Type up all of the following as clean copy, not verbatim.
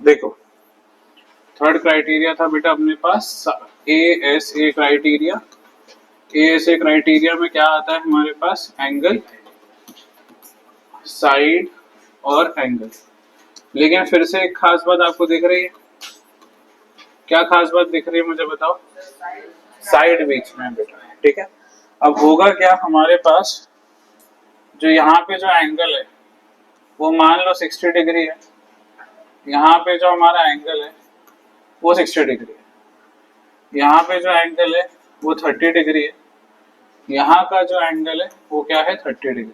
देखो third criteria था बेटा अपने पास ASA क्राइटेरिया। ASA क्राइटेरिया में क्या आता है हमारे पास, एंगल, साइड और एंगल। लेकिन फिर से एक खास बात आपको दिख रही है, क्या खास बात दिख रही है मुझे बताओ? साइड बीच में बेटा, ठीक है। अब होगा क्या हमारे पास, जो यहाँ पे जो एंगल है वो मान लो 60 डिग्री है, यहाँ पे जो हमारा एंगल है वो 60 डिग्री है, यहाँ पे जो एंगल है वो 30 डिग्री है, यहाँ का जो एंगल है वो क्या है, 30 डिग्री,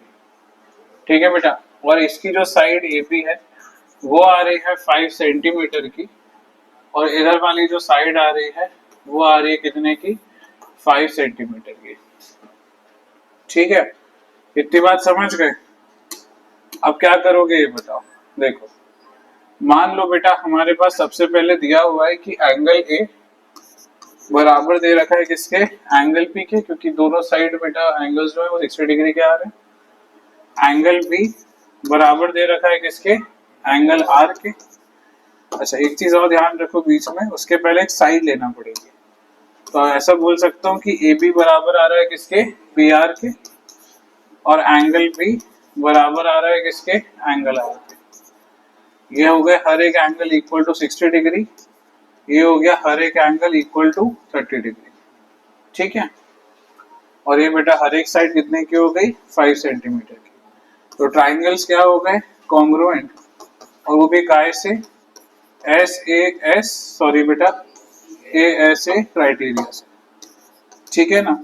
ठीक है बेटा। और इसकी जो साइड AP है वो आ रही है 5 सेंटीमीटर की, और इधर वाली जो साइड आ रही है वो आ रही है कितने की, 5 सेंटीमीटर की, ठीक है। इतनी बात समझ गए? अब क्या करोगे ये बताओ। देखो मान लो बेटा हमारे पास सबसे पहले दिया हुआ है कि एंगल A बराबर दे रखा है किसके, एंगल P के, क्योंकि दोनों साइड बेटा एंगल्स जो है वो 60 डिग्री के आ रहे हैं। एंगल B बराबर दे रखा है किसके, एंगल R के। अच्छा एक चीज और ध्यान रखो बीच में, उसके पहले एक साइड लेना पड़ेगी। तो ऐसा बोल सकता हूँ कि AB बराबर आ रहा है किसके, PR के, और एंगल B बराबर आ रहा है किसके, एंगल R के। ये हो गया हर एक एंगल इक्वल टू 60 डिग्री, ये हो गया हर एक एंगल इक्वल टू 30 डिग्री, ठीक है। और ये बेटा हर एक साइड कितने की हो गई, 5 सेंटीमीटर की। तो ट्राइंगल्स क्या हो गए, कॉन्ग्रुएंट, और वो भी काय से, सॉरी बेटा ASA क्राइटेरिया से, ठीक है ना।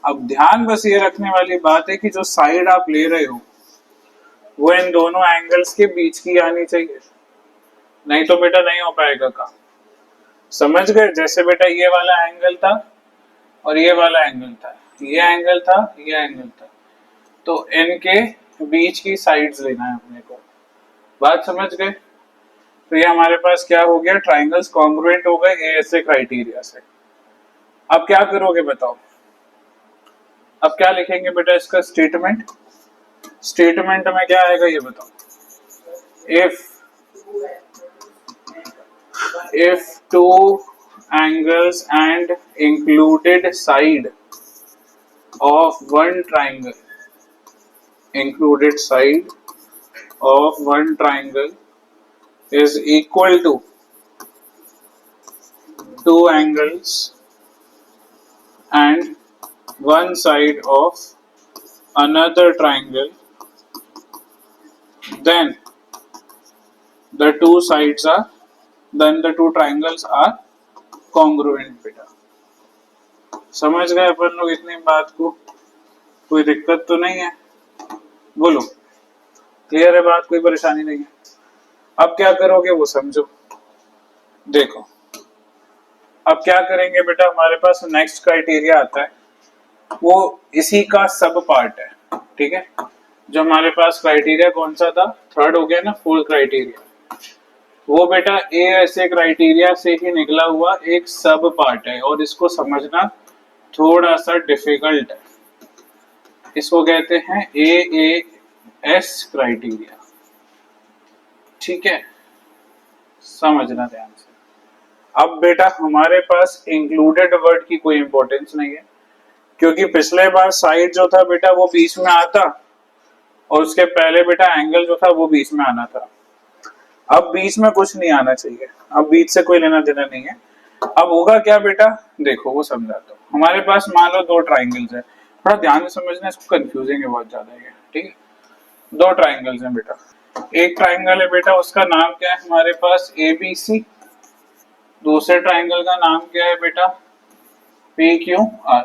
अब ध्यान बस ये रखने वाली बात है कि जो साइड आप ले रहे हो वो इन दोनों एंगल्स के बीच की आनी चाहिए, नहीं तो बेटा नहीं हो पाएगा काम। समझ गए? जैसे बेटा ये वाला एंगल था और ये वाला एंगल था, ये एंगल था, ये एंगल था, तो इनके बीच की साइड्स लेना है अपने को। बात समझ गए? तो ये हमारे पास क्या हो गया, ट्राइंगल्स कॉन्ग्रुएंट हो गए ASA क्राइटेरिया से। अब क्या करोगे बताओ, अब क्या लिखेंगे बेटा इसका स्टेटमेंट। स्टेटमेंट में क्या आएगा ये बताओ, if two angles and included side of one triangle is equal to two angles and one side of another triangle, then the two sides are then the two triangles are congruent बेटा। समझ गए अपन लोग इतनी बात को? कोई दिक्कत तो नहीं है? बोलो क्लियर है बात, कोई परेशानी नहीं है? अब क्या करोगे वो समझो। देखो अब क्या करेंगे बेटा, हमारे पास नेक्स्ट क्राइटेरिया आता है, वो इसी का सब पार्ट है, ठीक है। जो हमारे पास क्राइटेरिया कौन सा था, थर्ड हो गया ना, फोर्थ क्राइटेरिया, वो बेटा ASA क्राइटेरिया से ही निकला हुआ एक सब पार्ट है, और इसको समझना थोड़ा सा डिफिकल्ट है। इसको कहते हैं AAS क्राइटेरिया, ठीक है, समझना ध्यान से। अब बेटा हमारे पास इंक्लूडेड वर्ड की कोई इंपॉर्टेंस नहीं है, क्योंकि पिछले बार साइड जो था बेटा वो बीच में आता, और उसके पहले बेटा एंगल जो था वो बीच में आना था। अब बीच में कुछ नहीं आना चाहिए, अब बीच से कोई लेना देना नहीं है। अब होगा क्या बेटा, देखो वो समझाता हूँ। हमारे पास मान लो दो ट्राइंगल्स है, थोड़ा ध्यान से समझना, इसको कंफ्यूजिंग है बहुत ज्यादा है, ठीक है। दो ट्राइंगल्स हैं बेटा, एक ट्राइंगल है बेटा उसका नाम क्या है हमारे पास ABC, दूसरे ट्राइंगल का नाम क्या है बेटा PQR।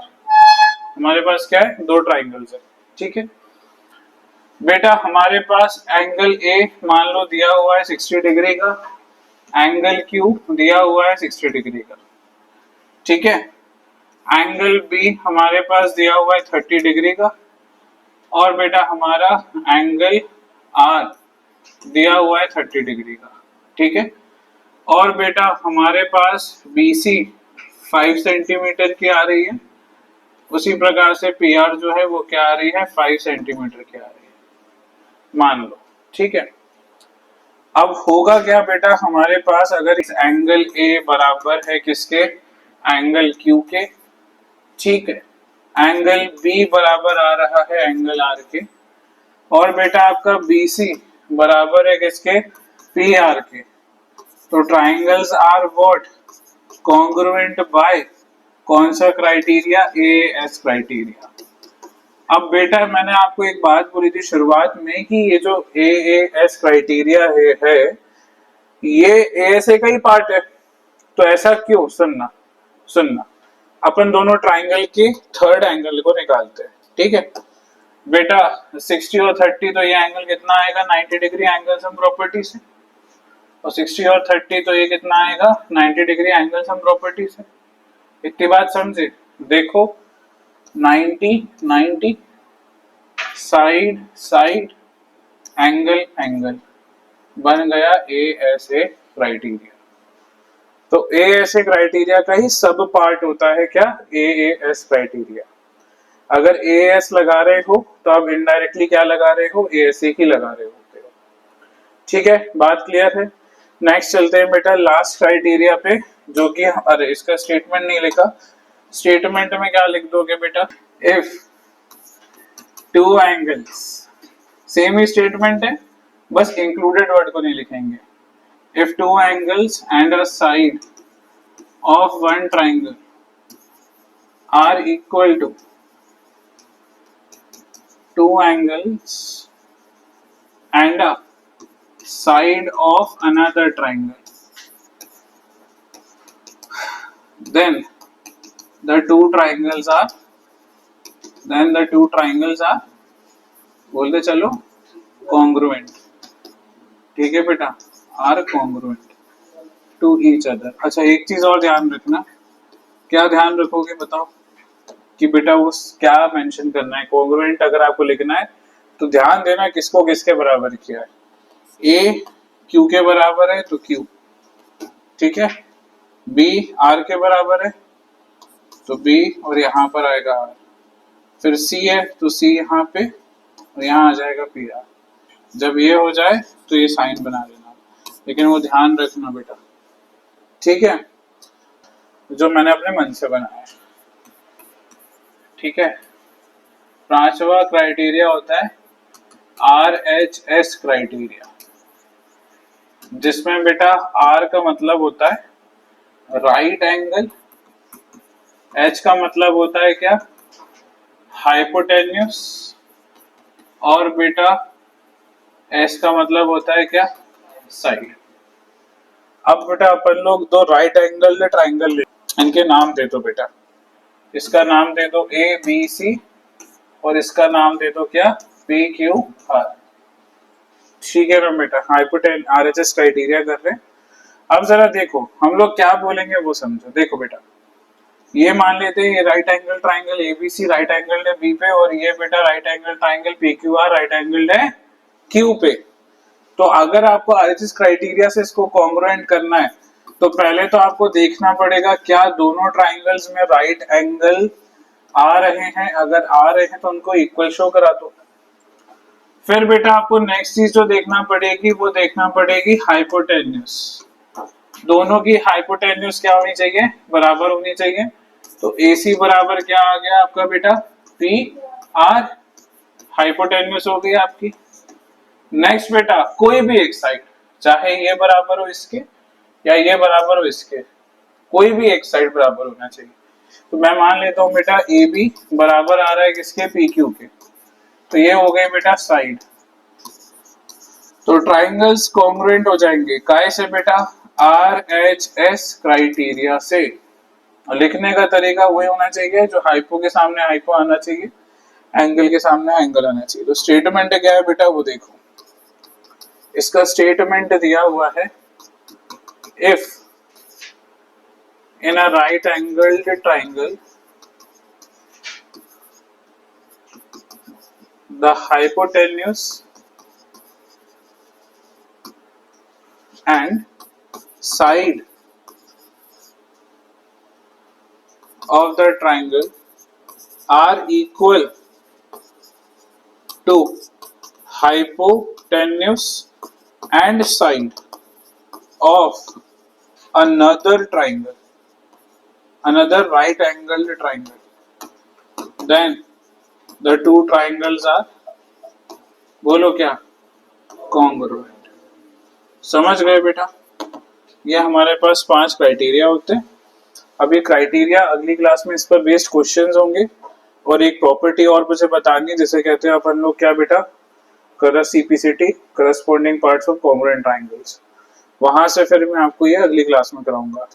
हमारे पास क्या है, दो ट्राइंगल्स है, ठीक है बेटा। हमारे पास एंगल A मान लो दिया हुआ है 60 डिग्री का, एंगल Q दिया हुआ है 60 डिग्री का, ठीक है। एंगल B हमारे पास दिया हुआ है 30 डिग्री का, और बेटा हमारा एंगल R दिया हुआ है 30 डिग्री का, ठीक है। और बेटा हमारे पास BC 5 सेंटीमीटर की आ रही है, उसी प्रकार से PR जो है वो क्या आ रही है, 5 सेंटीमीटर की आ रही है, मान लो, ठीक है। अब होगा क्या बेटा, हमारे पास अगर इस एंगल ए बराबर है किसके, एंगल क्यू के, ठीक है, एंगल बी बराबर आ रहा है एंगल आर के, और बेटा आपका बीसी बराबर है किसके, पी आर के, तो triangles are what, congruent by कौन सा क्राइटेरिया, एएस क्राइटेरिया। अब बेटा मैंने आपको एक बात बोली थी शुरुआत में कि ये जो एएस क्राइटेरिया है ये एएसए का ही पार्ट है, तो ऐसा क्यों, सुनना सुनना, अपन दोनों ट्राइंगल के थर्ड एंगल को निकालते हैं, ठीक है बेटा। 60 और 30 तो ये एंगल कितना आएगा, 90 डिग्री एंगल सम प्रॉपर्टी से, और 60 और 30 तो ये कितना आएगा, 90 डिग्री एंगल सम प्रॉपर्टी से। इतनी बात समझे, देखो 90 90 साइड साइड एंगल एंगल बन गया एएसए क्राइटेरिया। तो एएसए क्राइटेरिया का ही सब पार्ट होता है क्या, एएस क्राइटेरिया। अगर एएस लगा रहे हो तो आप इनडायरेक्टली क्या लगा रहे हो, एएसए ही लगा रहे होते हो, ठीक है, बात क्लियर है। नेक्स्ट चलते हैं बेटा लास्ट क्राइटेरिया पे, जो कि अरे इसका स्टेटमेंट नहीं लिखा, स्टेटमेंट में क्या लिख दोगे बेटा, इफ टू एंगल्स, सेम ही स्टेटमेंट है, बस इंक्लूडेड वर्ड को नहीं लिखेंगे। If two angles and a side of one triangle are equal to two angles and a side of another triangle, then the two triangles are बोलते चलो congruent, ठीक है बेटा, are congruent to each other। अच्छा एक चीज और ध्यान रखना, क्या ध्यान रखोगे बताओ, कि बेटा वो क्या मेंशन करना है, congruent अगर आपको लिखना है तो ध्यान देना किसको किसके बराबर किया है, ए क्यू के बराबर है तो क्यू, ठीक है, बी आर के बराबर है तो बी, और यहाँ पर आएगा आर, फिर सी है तो सी यहाँ पे, और यहाँ आ जाएगा पी आर। जब ये हो जाए तो ये साइन बना लेना, लेकिन वो ध्यान रखना बेटा, ठीक है, जो मैंने अपने मन से बनाया, ठीक है। पांचवा क्राइटेरिया होता है RHS क्राइटेरिया, जिसमें बेटा R का मतलब होता है राइट एंगल, H का मतलब होता है क्या, हाइपोटेन्यूस, और बेटा S का मतलब होता है क्या, साइड। अब बेटा अपन लोग दो राइट एंगल ट्राइंगल ले, इनके नाम दे दो बेटा, इसका नाम दे दो ABC और इसका नाम दे दो क्या, PQR, ठीक है ना बेटा, हाइपोटेन RHS क्राइटेरिया कर रहे हैं। अब जरा देखो हम लोग क्या बोलेंगे वो समझो, देखो बेटा ये मान लेते हैं ये right angle triangle ABC right angle है बी पे, और ये बेटा right angle triangle PQR right angle है क्यू पे। तो अगर आपको RHS क्राइटेरिया से इसको कॉन्ग्रुएंट करना है तो पहले तो आपको देखना पड़ेगा क्या दोनों ट्राइंगल्स में राइट एंगल आ रहे हैं, अगर आ रहे हैं तो उनको इक्वल शो करा दो। फिर बेटा आपको नेक्स्ट चीज जो देखना पड़ेगी वो देखना पड़ेगी हाइपोटेन्यूस, दोनों की हाइपोटेन्यूस क्या होनी चाहिए, बराबर होनी चाहिए। तो AC बराबर क्या आ गया आपका बेटा, PR, हाइपोटेन्यूस हो गई आपकी। नेक्स्ट बेटा कोई भी एक साइड, चाहे ये बराबर हो इसके या ये बराबर हो इसके, कोई भी एक साइड बराबर होना चाहिए। तो मैं मान लेता हूँ बेटा AB बराबर आ रहा है किसके, PQ के, तो ये हो गए बेटा साइड। तो ट्राइंगल्स कॉन्ग्रुएंट हो जाएंगे काय से बेटा, RHS क्राइटेरिया से। लिखने का तरीका वही होना चाहिए, जो हाइपो के सामने हाइपो आना चाहिए, एंगल के सामने एंगल आना चाहिए। तो स्टेटमेंट क्या है बेटा वो देखो, इसका स्टेटमेंट दिया हुआ है, if in a right angled triangle the hypotenuse and side of the triangle are equal to hypotenuse and side of another triangle, another right angled triangle, then the two triangles are, बोलो क्या, congruent. समझ गए बेटा? ये हमारे पास 5 criteria होते हैं. अभी क्राइटेरिया अगली क्लास में इस पर बेस्ड क्वेश्चंस होंगे और एक प्रॉपर्टी और मुझे बतानी है जिसे कहते हैं अपन लोग क्या बेटा, corresponding corresponding parts of congruent triangles. वहां से फिर मैं आपको ये अगली क्लास में कराऊंगा.